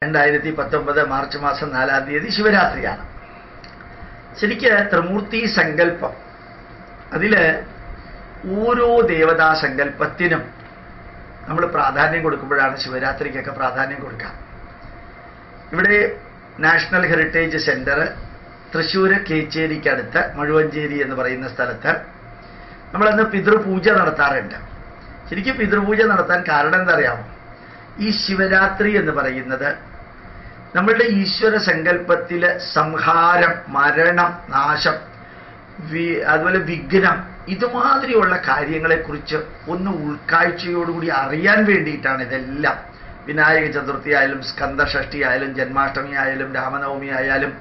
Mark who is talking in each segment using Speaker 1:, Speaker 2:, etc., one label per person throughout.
Speaker 1: 2019 March മാസം 4-ാം തീയതി ശിവരാത്രിയാണ്. ശരിക്ക് ത്രിമൂർത്തി സങ്കല്പം, അതില് ഓരോ ദേവതാ സങ്കല്പത്തിനും നമ്മൾ പ്രാധാന്യം കൊടുക്കുമ്പോഴാണ് ശിവരാത്രിക്കൊക്കെ പ്രാധാന്യം കൊടുക്കുക. ഇവിടെ നാഷണൽ ഹെറിറ്റേജ് സെന്റർ തൃശ്ശൂർ കേച്ചേരിക്കടുത്ത് മഴുവഞ്ചേരി എന്ന് പറയുന്ന സ്ഥലത്ത് നമ്മളന്ന് പിതൃപൂജ നടത്താറുണ്ട്. ശരിക്കും പിതൃപൂജ നടത്താൻ കാരണം എന്താ അറിയാമോ? ഈ ശിവരാത്രി എന്ന് പറയുന്നത് നമ്മളുടെ ഈശ്വര സങ്കല്പത്തില് സംഹാരം, മരണം, നാശം, അതുപോലെ വിഘ്നം, ഇതുമാതിരിയുള്ള കാര്യങ്ങളെക്കുറിച്ച് ഒന്ന് ഉൾക്കാഴ്ചയോടുകൂടി അറിയാൻ വേണ്ടിയിട്ടാണ് ഇതെല്ലാം. വിനായക ചതുർത്ഥി ആയാലും സ്കന്ദഷഷ്ഠി ആയാലും ജന്മാഷ്ടമി ആയാലും രാമനവമി ആയാലും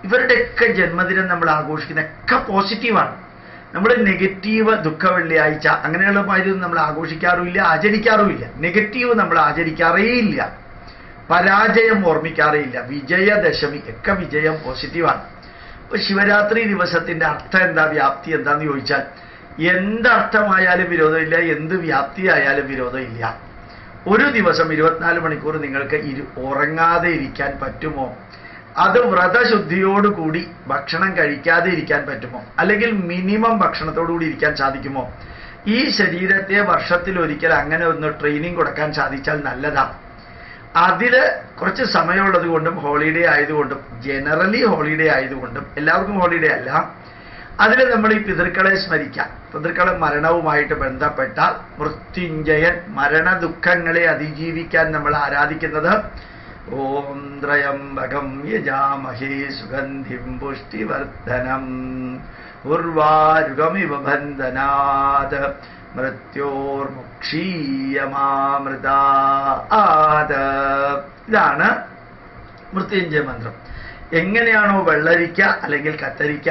Speaker 1: ഇവരുടെയൊക്കെ ജന്മദിനം നമ്മൾ ആഘോഷിക്കുന്നതൊക്കെ പോസിറ്റീവാണ്. നമ്മൾ നെഗറ്റീവ് ദുഃഖ വെള്ളിയാഴ്ച അങ്ങനെയുള്ള കാര്യം നമ്മൾ ആഘോഷിക്കാറുമില്ല, ആചരിക്കാറുമില്ല. നെഗറ്റീവ് നമ്മൾ ആചരിക്കാറേ ഇല്ല, പരാജയം ഓർമ്മിക്കാറേയില്ല. വിജയദശമി ഒക്കെ വിജയം പോസിറ്റീവാണ്. അപ്പൊ ശിവരാത്രി ദിവസത്തിന്റെ അർത്ഥം എന്താ, വ്യാപ്തി എന്താന്ന് ചോദിച്ചാൽ എന്തർത്ഥമായാലും വിരോധമില്ല, എന്ത് വ്യാപ്തി ആയാലും വിരോധമില്ല. ഒരു ദിവസം 24 മണിക്കൂർ നിങ്ങൾക്ക് ഉറങ്ങാതെ ഇരിക്കാൻ പറ്റുമോ? അത് വ്രതശുദ്ധിയോടുകൂടി ഭക്ഷണം കഴിക്കാതെ ഇരിക്കാൻ പറ്റുമോ? അല്ലെങ്കിൽ മിനിമം ഭക്ഷണത്തോടുകൂടി ഇരിക്കാൻ സാധിക്കുമോ? ഈ ശരീരത്തെ വർഷത്തിലൊരിക്കൽ അങ്ങനെ ഒന്ന് ട്രെയിനിങ് കൊടുക്കാൻ സാധിച്ചാൽ നല്ലതാണ്. അതില് കുറച്ച് സമയമുള്ളത് കൊണ്ടും ഹോളിഡേ ആയതുകൊണ്ടും, ജനറലി ഹോളിഡേ ആയതുകൊണ്ടും, എല്ലാവർക്കും ഹോളിഡേ അല്ല, അതിൽ നമ്മൾ ഈ പിതൃക്കളെ സ്മരിക്കാം. പിതൃക്കളെ മരണവുമായിട്ട് ബന്ധപ്പെട്ട മൃത്യുഞ്ജയൻ, മരണ ദുഃഖങ്ങളെ അതിജീവിക്കാൻ നമ്മൾ ആരാധിക്കുന്നത് ഓം ത്രയംബകം യജാമഹേ സുഗന്ധിം പുഷ്ടിവർദ്ധനം ഉർവാരുകമിവ ബന്ധനാത് മൃത്യോർമുക്ഷീയമാമൃതാത്. ഇതാണ് മൃത്യുഞ്ജയ മന്ത്രം. എങ്ങനെയാണോ വെള്ളരിക്ക അല്ലെങ്കിൽ കത്തരിക്ക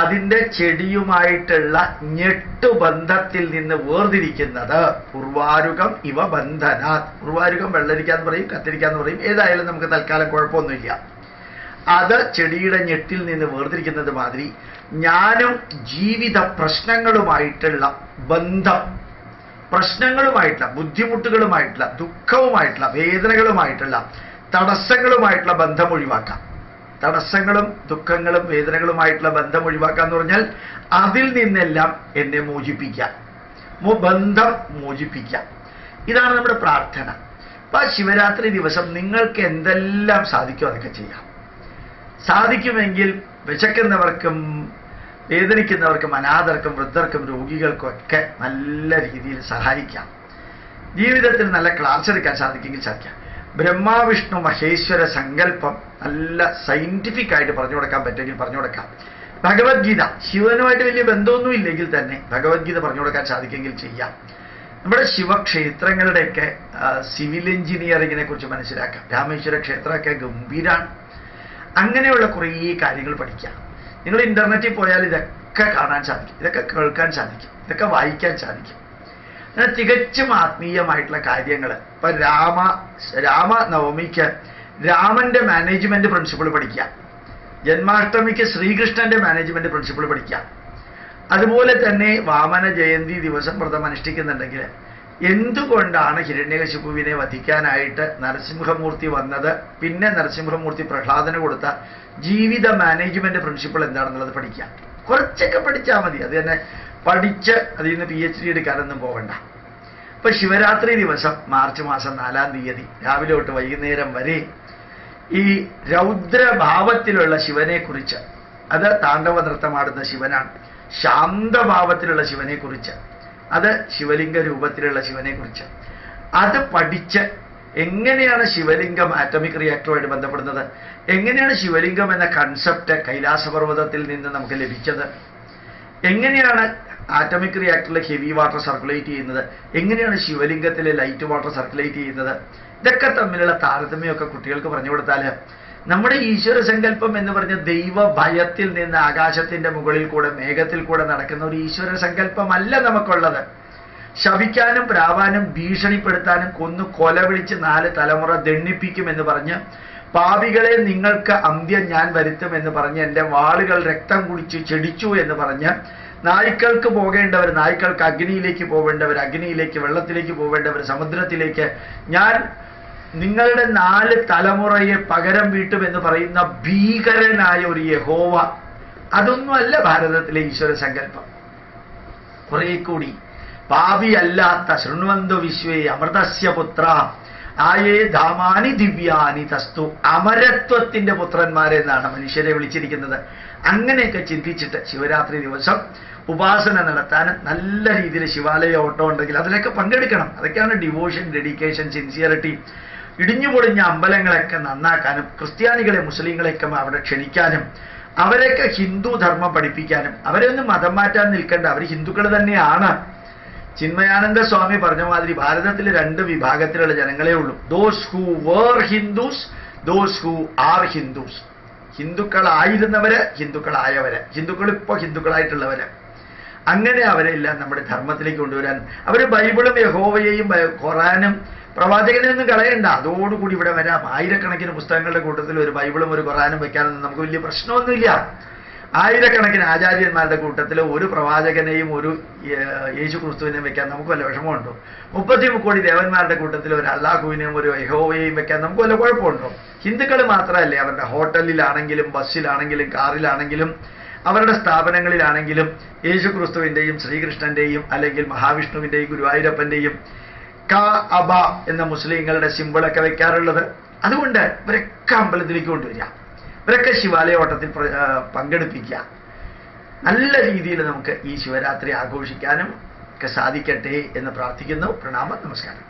Speaker 1: അതിൻ്റെ ചെടിയുമായിട്ടുള്ള ഞെട്ടുബന്ധത്തിൽ നിന്ന് വേർതിരിക്കുന്നത് ഉർവാരുകം ഇവ ബന്ധനാത്. ഉർവാരുകം വെള്ളരിക്കാന്ന് പറയും, കത്തിരിക്കാന്ന് പറയും, ഏതായാലും നമുക്ക് തൽക്കാലം കുഴപ്പമൊന്നുമില്ല. അത് ചെടിയുടെ ഞെട്ടിൽ നിന്ന് വേർതിരിക്കുന്നത് മാതിരി ഞാനും ജീവിത പ്രശ്നങ്ങളുമായിട്ടുള്ള ബന്ധം, പ്രശ്നങ്ങളുമായിട്ടുള്ള, ബുദ്ധിമുട്ടുകളുമായിട്ടുള്ള, ദുഃഖവുമായിട്ടുള്ള, വേദനകളുമായിട്ടുള്ള, തടസ്സങ്ങളുമായിട്ടുള്ള ബന്ധം ഒഴിവാക്കാം. തടസ്സങ്ങളും ദുഃഖങ്ങളും വേദനകളുമായിട്ടുള്ള ബന്ധം ഒഴിവാക്കുക എന്ന് പറഞ്ഞാൽ അതിൽ നിന്നെല്ലാം എന്നെ മോചിപ്പിക്കാം, ബന്ധം മോചിപ്പിക്കാം. ഇതാണ് നമ്മുടെ പ്രാർത്ഥന. അപ്പൊ ശിവരാത്രി ദിവസം നിങ്ങൾക്ക് എന്തെല്ലാം സാധിക്കും അതൊക്കെ ചെയ്യാം. സാധിക്കുമെങ്കിൽ വിശക്കുന്നവർക്കും വേദനിക്കുന്നവർക്കും അനാഥർക്കും വൃദ്ധർക്കും രോഗികൾക്കും ഒക്കെ നല്ല രീതിയിൽ സഹായിക്കാം. ജീവിതത്തിൽ നല്ല ക്ലാസ് എടുക്കാൻ സാധിക്കുമെങ്കിൽ സാധിക്കാം. ബ്രഹ്മാവിഷ്ണു മഹേശ്വര സങ്കല്പം നല്ല സയന്റിഫിക് ആയിട്ട് പറഞ്ഞു കൊടുക്കാൻ പറ്റുമെങ്കിൽ പറഞ്ഞു കൊടുക്കാം. ഭഗവത്ഗീത, ശിവനുമായിട്ട് വലിയ ബന്ധമൊന്നും ഇല്ലെങ്കിൽ തന്നെ ഭഗവത്ഗീത പറഞ്ഞു കൊടുക്കാൻ സാധിക്കുമെങ്കിൽ ചെയ്യാം. നമ്മുടെ ശിവക്ഷേത്രങ്ങളുടെയൊക്കെ സിവിൽ എഞ്ചിനീയറിങ്ങിനെ കുറിച്ച് മനസ്സിലാക്കാം. രാമേശ്വര ക്ഷേത്രമൊക്കെ ഗംഭീരാണ്. അങ്ങനെയുള്ള കുറേ കാര്യങ്ങൾ പഠിക്കാം. നിങ്ങൾ ഇന്റർനെറ്റിൽ പോയാൽ ഇതൊക്കെ കാണാൻ സാധിക്കും, ഇതൊക്കെ കേൾക്കാൻ സാധിക്കും, ഇതൊക്കെ വായിക്കാൻ സാധിക്കും. അങ്ങനെ തികച്ചും ആത്മീയമായിട്ടുള്ള കാര്യങ്ങൾ. ഇപ്പൊ രാമനവമിക്ക് രാമന്റെ മാനേജ്മെന്റ് പ്രിൻസിപ്പിൾ പഠിക്കാം. ജന്മാഷ്ടമിക്ക് ശ്രീകൃഷ്ണന്റെ മാനേജ്മെന്റ് പ്രിൻസിപ്പിൾ പഠിക്കാം. അതുപോലെ തന്നെ വാമന ജയന്തി ദിവസം വ്രതം അനുഷ്ഠിക്കുന്നുണ്ടെങ്കിൽ എന്തുകൊണ്ടാണ് ഹിരണ്യകശിപുവിനെ വധിക്കാനായിട്ട് നരസിംഹമൂർത്തി വന്നത്, പിന്നെ നരസിംഹമൂർത്തി പ്രഹ്ലാദന് കൊടുത്ത ജീവിത മാനേജ്മെന്റ് പ്രിൻസിപ്പിൾ എന്താണെന്നുള്ളത് പഠിക്കാം. കുറച്ചൊക്കെ പഠിച്ചാൽ മതി. അത് തന്നെ പഠിച്ച് അതിൽ നിന്ന് PhD എടുക്കാനൊന്നും പോകണ്ട. ഇപ്പൊ ശിവരാത്രി ദിവസം മാർച്ച് മാസം 4-ാം തീയതി രാവിലെ തൊട്ട് വൈകുന്നേരം വരെ ഈ രൗദ്രഭാവത്തിലുള്ള ശിവനെ കുറിച്ച്, അത് താണ്ഡവ നൃത്തമാടുന്ന ശിവനാണ്. ശാന്തഭാവത്തിലുള്ള ശിവനെ കുറിച്ച്, അത് ശിവലിംഗ രൂപത്തിലുള്ള ശിവനെ കുറിച്ച് അത് പഠിച്ച് എങ്ങനെയാണ് ശിവലിംഗം ആറ്റമിക് റിയാക്ടറുമായിട്ട് ബന്ധപ്പെടുന്നത്, എങ്ങനെയാണ് ശിവലിംഗം എന്ന കൺസെപ്റ്റ് കൈലാസപർവ്വതത്തിൽ നിന്ന് നമുക്ക് ലഭിച്ചത്, എങ്ങനെയാണ് ആറ്റമിക് റിയാക്ടറിലെ ഹെവി വാട്ടർ സർക്കുലേറ്റ് ചെയ്യുന്നത്, എങ്ങനെയാണ് ശിവലിംഗത്തിലെ ലൈറ്റ് വാട്ടർ സർക്കുലേറ്റ് ചെയ്യുന്നത്, ഇതൊക്കെ തമ്മിലുള്ള താരതമ്യമൊക്കെ കുട്ടികൾക്ക് പറഞ്ഞു കൊടുത്താൽ നമ്മുടെ ഈശ്വര സങ്കല്പം എന്ന് പറഞ്ഞ ദൈവ ഭയത്തിൽ നിന്ന് ആകാശത്തിന്റെ മുകളിൽ കൂടെ മേഘത്തിൽ കൂടെ നടക്കുന്ന ഒരു ഈശ്വര സങ്കല്പമല്ല നമുക്കുള്ളത്. ശപിക്കാനും പ്രാവാനും ഭീഷണിപ്പെടുത്താനും കൊന്നു കൊല വിളിച്ച് 4 തലമുറ ദണ്ണിപ്പിക്കുമെന്ന് പറഞ്ഞ് പാപികളെ നിങ്ങൾക്ക് അന്ത്യം ഞാൻ വരുത്തുമെന്ന് പറഞ്ഞ് എൻ്റെ വാളുകൾ രക്തം കുടിച്ച് ചെടിച്ചു എന്ന് പറഞ്ഞ് നായ്ക്കൾക്ക് പോകേണ്ടവർ നായ്ക്കൾക്ക്, അഗ്നിയിലേക്ക് പോകേണ്ടവർ അഗ്നിയിലേക്ക്, വെള്ളത്തിലേക്ക് പോകേണ്ടവർ സമുദ്രത്തിലേക്ക്, ഞാൻ നിങ്ങളുടെ 4 തലമുറയെ പകരം വീട്ടുമെന്ന് പറയുന്ന ഭീകരനായ ഒരു യഹോവ, അതൊന്നുമല്ല ഭാരതത്തിലെ ഈശ്വര സങ്കല്പം. കുറെ കൂടി പാപിയല്ലാത്ത ശൃണ്വന്തു വിശ്വേ അമൃതസ്യ പുത്ര ആയേ ധാമാനി ദിവ്യാനി തസ്തു, അമരത്വത്തിന്റെ പുത്രന്മാരെ എന്നാണ് മനുഷ്യരെ വിളിച്ചിരിക്കുന്നത്. അങ്ങനെയൊക്കെ ചിന്തിച്ചിട്ട് ശിവരാത്രി ദിവസം ഉപാസന നടത്താൻ നല്ല രീതിയിൽ ശിവാലയ ഓട്ടം ഉണ്ടെങ്കിൽ അതിലൊക്കെ പങ്കെടുക്കണം. അതൊക്കെയാണ് ഡിവോഷൻ, ഡെഡിക്കേഷൻ, സിൻസിയറിറ്റി. ഇടിഞ്ഞുപൊളിഞ്ഞ അമ്പലങ്ങളൊക്കെ നന്നാക്കാനും ക്രിസ്ത്യാനികളെ മുസ്ലിങ്ങളെയൊക്കെ അവിടെ ക്ഷണിക്കാനും അവരൊക്കെ ഹിന്ദു ധർമ്മം പഠിപ്പിക്കാനും. അവരെ ഒന്നും മതം മാറ്റാൻ നിൽക്കേണ്ട, അവർ ഹിന്ദുക്കൾ തന്നെയാണ്. ചിന്മയാനന്ദ സ്വാമി പറഞ്ഞ മാതിരി ഭാരതത്തിൽ 2 വിഭാഗത്തിലുള്ള ജനങ്ങളേ ഉള്ളൂ. Those who were Hindus, those who are Hindus. ഹിന്ദുക്കളായിരുന്നവര്, ഹിന്ദുക്കളായവര്, ഹിന്ദുക്കൾ ഇപ്പോൾ ഹിന്ദുക്കളായിട്ടുള്ളവര്. അങ്ങനെ അവരെല്ലാം നമ്മുടെ ധർമ്മത്തിലേക്ക് കൊണ്ടുവരാൻ അവര് ബൈബിളും യഹോവയെയും ഖുറാനും പ്രവാചകനെയൊന്നും കളയണ്ട, അതോടുകൂടി ഇവിടെ വരാം. ആയിരക്കണക്കിന് പുസ്തകങ്ങളുടെ കൂട്ടത്തിൽ ഒരു ബൈബിളും ഒരു ഖുറാനും വെക്കാനൊന്നും നമുക്ക് വലിയ പ്രശ്നമൊന്നുമില്ല. ആയിരക്കണക്കിന് ആചാര്യന്മാരുടെ കൂട്ടത്തിൽ ഒരു പ്രവാചകനെയും ഒരു യേശു ക്രിസ്തുവിനെയും വെക്കാൻ നമുക്ക് വല്ല വിഷമമുണ്ടോ? 30 കോടി ദേവന്മാരുടെ കൂട്ടത്തിൽ ഒരു അല്ലാഹുവിനെയും ഒരു യഹോവയെയും വെക്കാൻ നമുക്ക് വല്ല കുഴപ്പമുണ്ടോ? ഹിന്ദുക്കൾ മാത്രമല്ലേ അവരുടെ ഹോട്ടലിലാണെങ്കിലും ബസ്സിലാണെങ്കിലും കാറിലാണെങ്കിലും അവരുടെ സ്ഥാപനങ്ങളിലാണെങ്കിലും യേശു ക്രിസ്തുവിൻ്റെയും ശ്രീകൃഷ്ണന്റെയും അല്ലെങ്കിൽ മഹാവിഷ്ണുവിൻ്റെയും ഗുരുവായൂരപ്പന്റെയും കഅബ എന്ന മുസ്ലിങ്ങളുടെ സിമ്പിളൊക്കെ വെക്കാറുള്ളത്. അതുകൊണ്ട് ഇവരൊക്കെ അമ്പലത്തിലേക്ക് കൊണ്ടുവരിക, ഇവരൊക്കെ ശിവാലയ ഓട്ടത്തിൽ പങ്കെടുപ്പിക്കുക. നല്ല രീതിയിൽ നമുക്ക് ഈ ശിവരാത്രി ആഘോഷിക്കാനും ഒക്കെ സാധിക്കട്ടെ എന്ന് പ്രാർത്ഥിക്കുന്നു. പ്രണാമം, നമസ്കാരം.